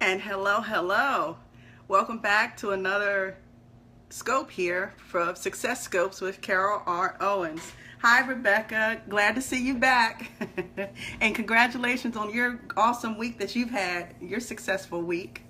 And hello. Welcome back to another scope here for Success Scopes with Carol R. Owens. Hi, Rebecca. Glad to see you back. And congratulations on your awesome week that you've had, your successful week.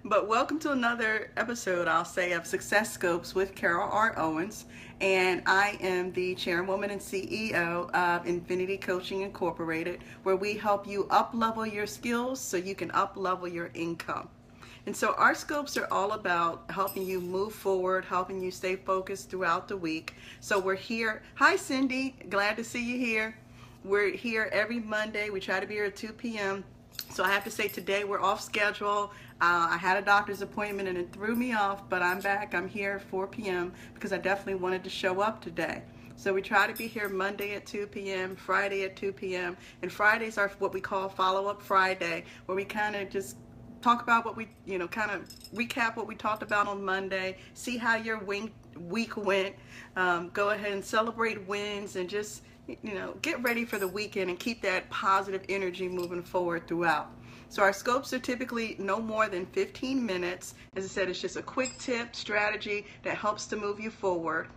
But welcome to another episode, I'll say, of Success Scopes with Carol R. Owens. And I am the chairwoman and CEO of Infinity Coaching Incorporated, where we help you up-level your skills so you can up-level your income. And so our scopes are all about helping you move forward, helping you stay focused throughout the week. So we're here. Hi, Cindy. Glad to see you here. We're here every Monday. We try to be here at 2 p.m. So I have to say today we're off schedule. I had a doctor's appointment and it threw me off, but I'm back. I'm here at 4 p.m. because I definitely wanted to show up today. So we try to be here Monday at 2 p.m., Friday at 2 p.m. And Fridays are what we call Follow-Up Friday, where we kind of just talk about what we, kind of recap what we talked about on Monday, see how your week went, go ahead and celebrate wins and just, get ready for the weekend and keep that positive energy moving forward throughout. So our scopes are typically no more than 15 minutes. As I said, it's just a quick tip, strategy that helps to move you forward.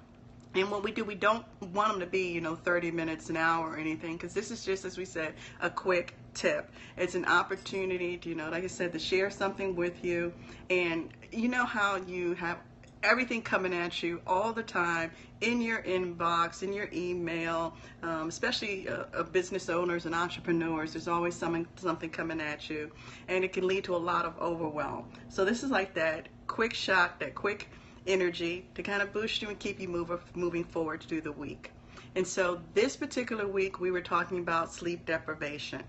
And what we do, we don't want them to be, 30 minutes, an hour or anything, because this is just, as we said, a quick tip. It's an opportunity to, like I said, to share something with you. And you know how you have everything coming at you all the time in your inbox, in your email, especially business owners and entrepreneurs. There's always something coming at you, and it can lead to a lot of overwhelm. So this is like that quick shot, that quick energy to kind of boost you and keep you moving forward through the week. And so this particular week we were talking about sleep deprivation.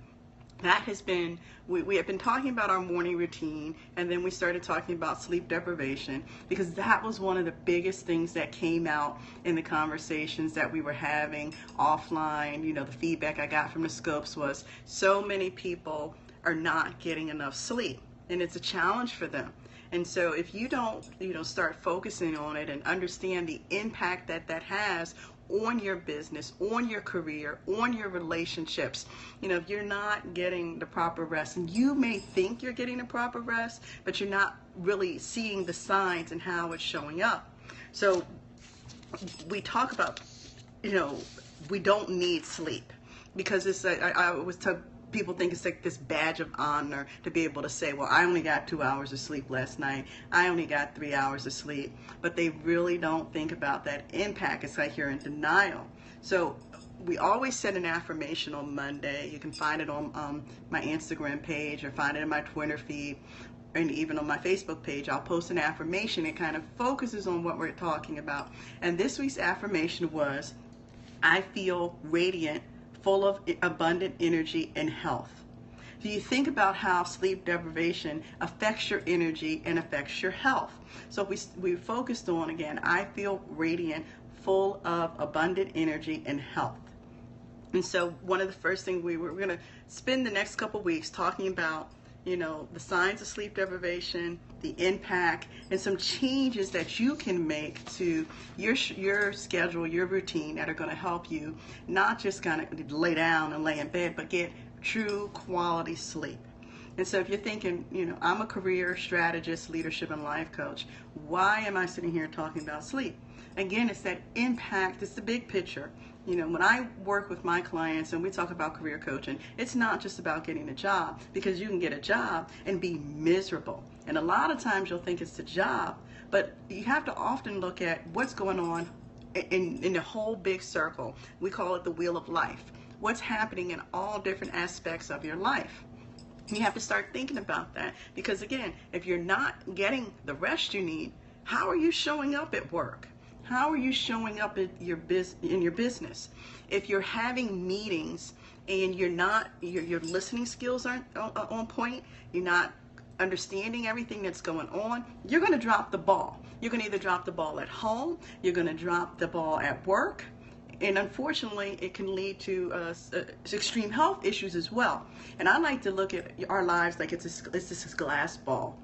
That has been, we have been talking about our morning routine, and then we started talking about sleep deprivation because that was one of the biggest things that came out in the conversations that we were having offline. The feedback I got from the scopes was so many people are not getting enough sleep, and it's a challenge for them. And so if you don't, start focusing on it and understand the impact that that has on your business, on your career, on your relationships, if you're not getting the proper rest, and you may think you're getting the proper rest, but you're not really seeing the signs and how it's showing up. So we talk about, we don't need sleep because it's, I always tell people think it's like this badge of honor to be able to say, well, I only got 2 hours of sleep last night. I only got 3 hours of sleep. But they really don't think about that impact. It's like you're in denial. So we always set an affirmation on Monday. You can find it on my Instagram page or find it in my Twitter feed. And even on my Facebook page, I'll post an affirmation. It kind of focuses on what we're talking about. And this week's affirmation was, I feel radiant, full of abundant energy and health. Do you think about how sleep deprivation affects your energy and affects your health? So we focused on, again, I feel radiant, full of abundant energy and health. And so one of the first things we're going to spend the next couple weeks talking about, the signs of sleep deprivation, the impact, and some changes that you can make to your schedule, your routine that are going to help you not just kind of lay down and lay in bed, but get true quality sleep. And so if you're thinking, I'm a career strategist, leadership, and life coach, why am I sitting here talking about sleep? Again, it's that impact, it's the big picture. When I work with my clients and we talk about career coaching, it's not just about getting a job, because you can get a job and be miserable. And a lot of times you'll think it's the job, but you have to often look at what's going on in the whole big circle. We call it the wheel of life. What's happening in all different aspects of your life. You have to start thinking about that, because again, if you're not getting the rest you need, how are you showing up at work? How are you showing up in your business? If you're having meetings and your listening skills aren't on point, you're not understanding everything that's going on, you're going to drop the ball. You're going to either drop the ball at home, you're going to drop the ball at work, and unfortunately it can lead to extreme health issues as well. And I like to look at our lives like it's this glass ball.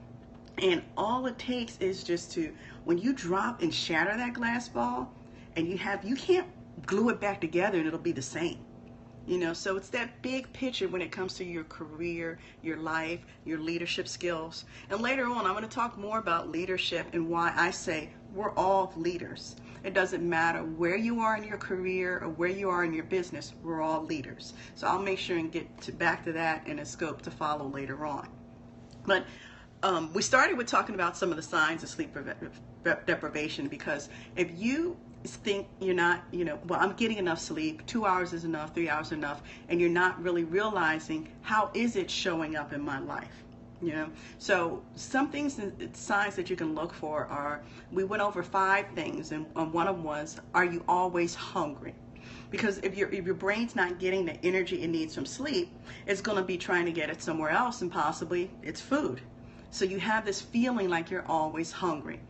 And all it takes is just when you drop and shatter that glass ball, and you can't glue it back together and it'll be the same. So it's that big picture when it comes to your career, your life, your leadership skills. And later on, I'm going to talk more about leadership and why I say we're all leaders. It doesn't matter where you are in your career or where you are in your business, we're all leaders. So I'll make sure and get back to that in a scope to follow later on. But we started with talking about some of the signs of sleep deprivation, because if you think you're not, well, I'm getting enough sleep, 2 hours is enough, 3 hours is enough, and you're not really realizing how is it showing up in my life. So some things, signs that you can look for are, we went over 5 things, and one of them was, are you always hungry? Because if your brain's not getting the energy it needs from sleep, it's going to be trying to get it somewhere else, and possibly it's food. So you have this feeling like you're always hungry.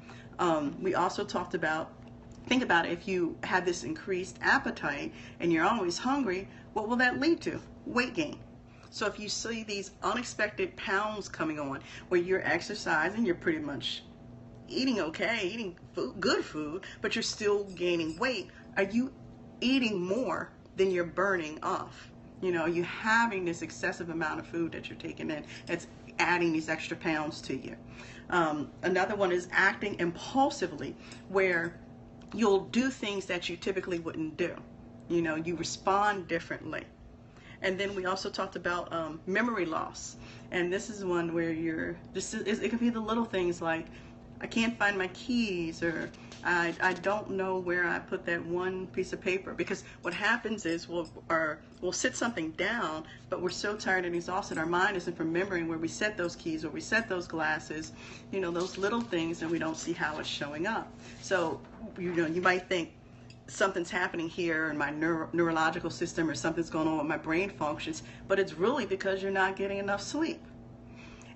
We also talked about, think about it, if you have this increased appetite and you're always hungry, what will that lead to? Weight gain. So if you see these unexpected pounds coming on, where you're exercising, you're pretty much eating okay, eating food, good food, but you're still gaining weight, are you eating more than you're burning off? Are you having this excessive amount of food that you're taking in that's adding these extra pounds to you? Another one is acting impulsively, where you'll do things that you typically wouldn't do. You respond differently. And then we also talked about memory loss. And this is one where it can be the little things like, I can't find my keys, or I don't know where I put that one piece of paper. Because what happens is we'll sit something down, but we're so tired and exhausted, our mind isn't remembering where we set those keys or we set those glasses, those little things, and we don't see how it's showing up. So, you might think something's happening here in my neurological system, or something's going on with my brain functions, but it's really because you're not getting enough sleep.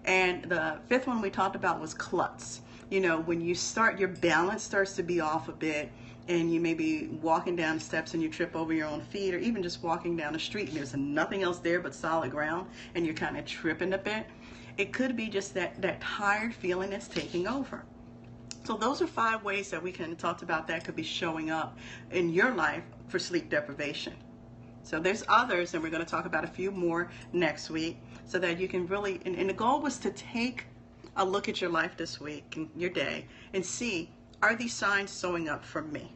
And the 5th one we talked about was klutz. When you start, your balance starts to be off a bit, and you may be walking down steps and you trip over your own feet, or even just walking down the street and there's nothing else there but solid ground and you're kind of tripping a bit. It could be just that tired feeling that's taking over. So those are 5 ways that we can talk about that could be showing up in your life for sleep deprivation. So there's others, and we're going to talk about a few more next week, so that you can really, and the goal was to take a look at your life this week and your day and see, are these signs showing up for me?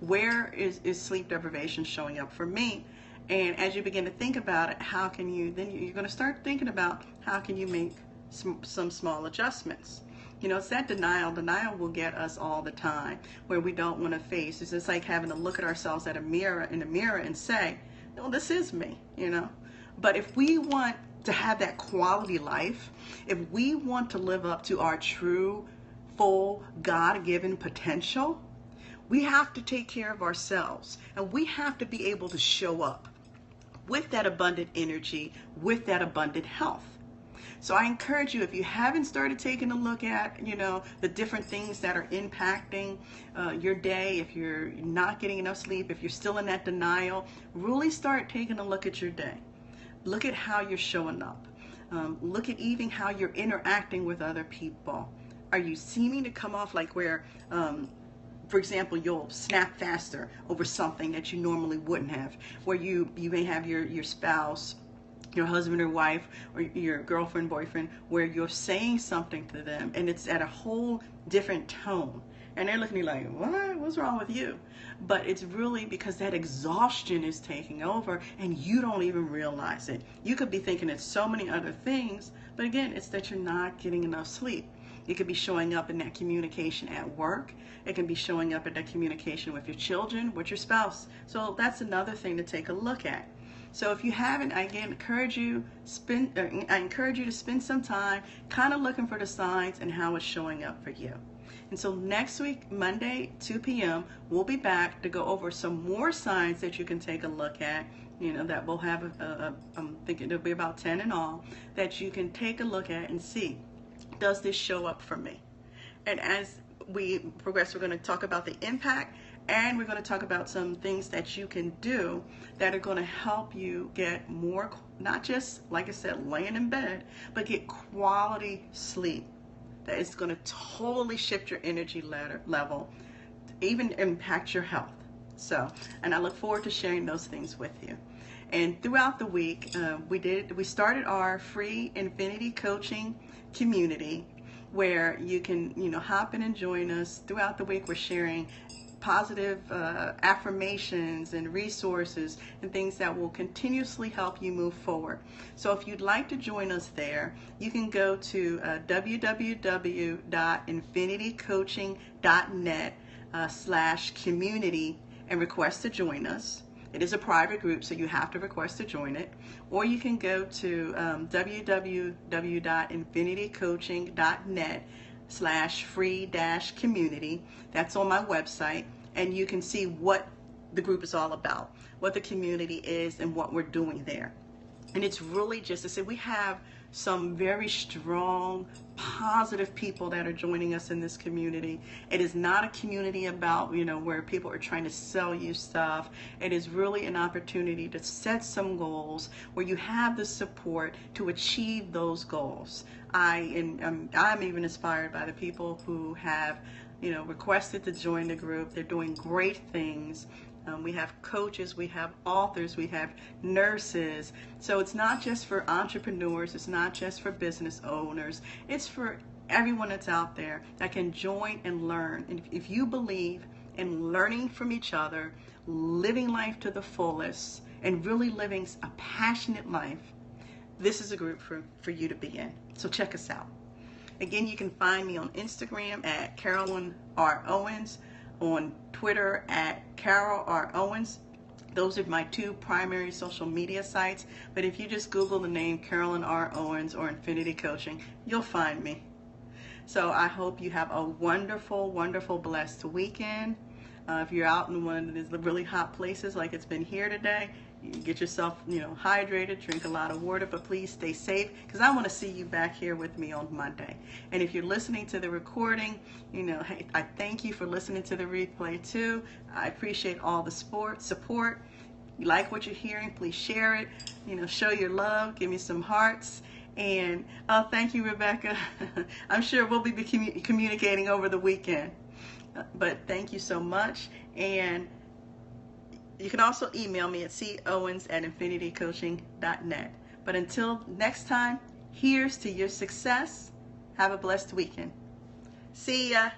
Where is sleep deprivation showing up for me? And as you begin to think about it, how can you, then you're going to start thinking about how can you make some small adjustments. It's that denial. Denial will get us all the time, where we don't want to face. It's just like having to look at ourselves in the mirror and say, no, this is me, But if we want to have that quality life, if we want to live up to our true, full, God-given potential, we have to take care of ourselves, and we have to be able to show up with that abundant energy, with that abundant health. So I encourage you, if you haven't started taking a look at, the different things that are impacting your day, if you're not getting enough sleep, if you're still in that denial, really start taking a look at your day. Look at how you're showing up. Look at even how you're interacting with other people. Are you seeming to come off like where, for example, you'll snap faster over something that you normally wouldn't have, where you may have your spouse, your husband or wife, or your girlfriend, boyfriend, where you're saying something to them and it's at a whole different tone. And they're looking at you like, what? What's wrong with you? But it's really because that exhaustion is taking over and you don't even realize it. You could be thinking it's so many other things, but again, it's that you're not getting enough sleep. It could be showing up in that communication at work. It can be showing up in that communication with your children, with your spouse. So that's another thing to take a look at. So if you haven't, I again encourage you to spend some time kind of looking for the signs and how it's showing up for you. And so next week, Monday, 2 p.m., we'll be back to go over some more signs that you can take a look at, that we'll have, I'm thinking there'll be about 10 in all, that you can take a look at and see, does this show up for me? And as we progress, we're going to talk about the impact, and we're going to talk about some things that you can do that are going to help you get more, not just, like I said, laying in bed, but get quality sleep. That is going to totally shift your energy level, even impact your health. So, and I look forward to sharing those things with you. And throughout the week, we started our free Infinity Coaching community, where you can, hop in and join us. Throughout the week, we're sharing positive affirmations and resources and things that will continuously help you move forward. So if you'd like to join us there, you can go to www.infinitycoaching.net/community and request to join us. It is a private group, so you have to request to join it. Or you can go to www.infinitycoaching.net/free-community. That's on my website, and you can see what the group is all about, what the community is, and what we're doing there. And it's really just, I said, we have some very strong, positive people that are joining us in this community. It is not a community about, where people are trying to sell you stuff. It is really an opportunity to set some goals where you have the support to achieve those goals. I'm even inspired by the people who have, requested to join the group. They're doing great things. We have coaches, we have authors, we have nurses. So it's not just for entrepreneurs, it's not just for business owners, it's for everyone that's out there that can join and learn. And if you believe in learning from each other, living life to the fullest, and really living a passionate life, this is a group for you to be in. So check us out. Again, you can find me on Instagram at Carolyn R. Owens, on Twitter at Carol R. Owens. Those are my two primary social media sites. But if you just Google the name Carolyn R. Owens or Infinity Coaching, you'll find me. So I hope you have a wonderful, wonderful, blessed weekend. If you're out in one of these really hot places like it's been here today, you get yourself, hydrated, drink a lot of water, but please stay safe, because I want to see you back here with me on Monday. And if you're listening to the recording, hey, I thank you for listening to the replay too. I appreciate all the support. You like what you're hearing, please share it. Show your love, give me some hearts. And thank you, Rebecca. I'm sure we'll be communicating over the weekend. But thank you so much. And you can also email me at cowens@infinitycoaching.net. But until next time, here's to your success. Have a blessed weekend. See ya.